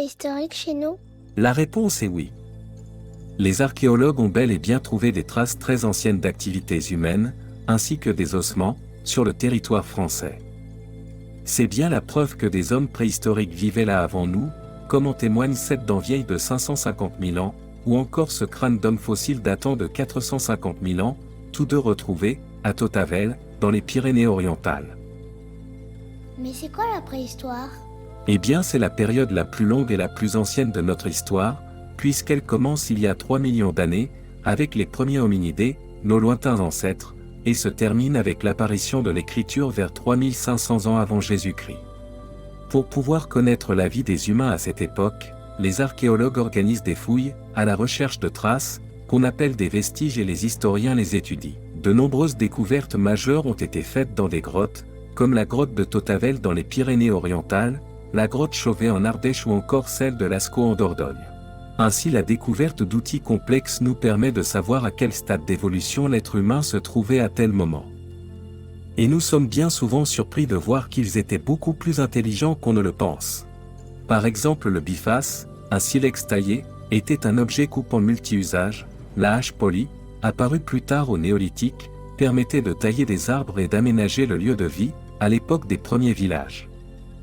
préhistorique chez nous? La réponse est oui. Les archéologues ont bel et bien trouvé des traces très anciennes d'activités humaines, ainsi que des ossements, sur le territoire français. C'est bien la preuve que des hommes préhistoriques vivaient là avant nous, comme en témoigne cette dent vieille de 550 000 ans, ou encore ce crâne d'homme fossile datant de 450 000 ans, tous deux retrouvés, à Tautavel, dans les Pyrénées-Orientales. Mais c'est quoi la préhistoire? Eh bien, c'est la période la plus longue et la plus ancienne de notre histoire, puisqu'elle commence il y a 3 millions d'années, avec les premiers hominidés, nos lointains ancêtres, et se termine avec l'apparition de l'écriture vers 3500 ans avant Jésus-Christ. Pour pouvoir connaître la vie des humains à cette époque, les archéologues organisent des fouilles, à la recherche de traces, qu'on appelle des vestiges et les historiens les étudient. De nombreuses découvertes majeures ont été faites dans des grottes, comme la grotte de Tautavel dans les Pyrénées-Orientales, la grotte Chauvet en Ardèche ou encore celle de Lascaux en Dordogne. Ainsi la découverte d'outils complexes nous permet de savoir à quel stade d'évolution l'être humain se trouvait à tel moment. Et nous sommes bien souvent surpris de voir qu'ils étaient beaucoup plus intelligents qu'on ne le pense. Par exemple le biface, un silex taillé, était un objet coupant multi-usage. La hache polie, apparue plus tard au néolithique, permettait de tailler des arbres et d'aménager le lieu de vie, à l'époque des premiers villages.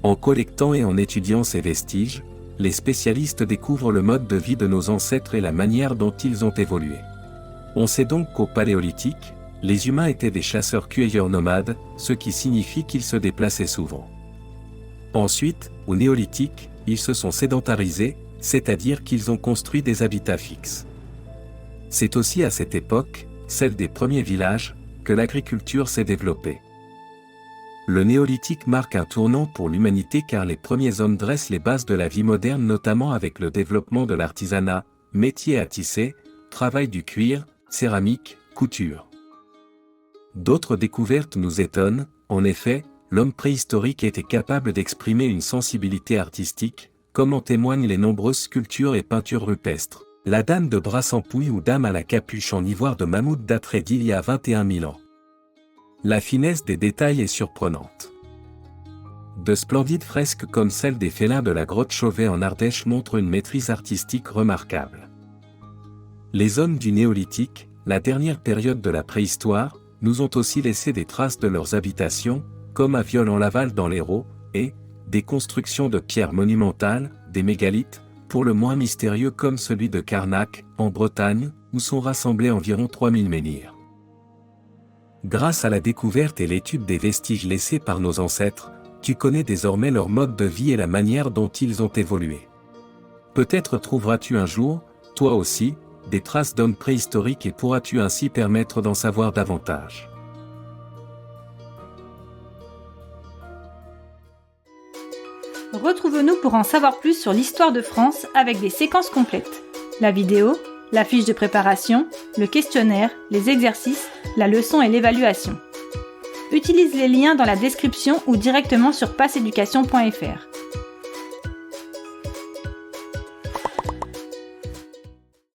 En collectant et en étudiant ces vestiges, les spécialistes découvrent le mode de vie de nos ancêtres et la manière dont ils ont évolué. On sait donc qu'au Paléolithique, les humains étaient des chasseurs-cueilleurs nomades, ce qui signifie qu'ils se déplaçaient souvent. Ensuite, au Néolithique, ils se sont sédentarisés, c'est-à-dire qu'ils ont construit des habitats fixes. C'est aussi à cette époque, celle des premiers villages, que l'agriculture s'est développée. Le néolithique marque un tournant pour l'humanité car les premiers hommes dressent les bases de la vie moderne notamment avec le développement de l'artisanat, métier à tisser, travail du cuir, céramique, couture. D'autres découvertes nous étonnent, en effet, l'homme préhistorique était capable d'exprimer une sensibilité artistique, comme en témoignent les nombreuses sculptures et peintures rupestres. La dame de Brassempouille ou dame à la capuche en ivoire de mammouth daterait d'il y a 21 000 ans. La finesse des détails est surprenante. De splendides fresques comme celle des félins de la grotte Chauvet en Ardèche montrent une maîtrise artistique remarquable. Les hommes du néolithique, la dernière période de la préhistoire, nous ont aussi laissé des traces de leurs habitations, comme à Viol-en-Laval dans l'Hérault, et des constructions de pierres monumentales, des mégalithes, pour le moins mystérieux comme celui de Carnac, en Bretagne, où sont rassemblés environ 3000 menhirs. Grâce à la découverte et l'étude des vestiges laissés par nos ancêtres, tu connais désormais leur mode de vie et la manière dont ils ont évolué. Peut-être trouveras-tu un jour, toi aussi, des traces d'hommes préhistoriques et pourras-tu ainsi permettre d'en savoir davantage. Retrouve-nous pour en savoir plus sur l'histoire de France avec des séquences complètes. La vidéo, la fiche de préparation, le questionnaire, les exercices, la leçon et l'évaluation. Utilise les liens dans la description ou directement sur passeeducation.fr.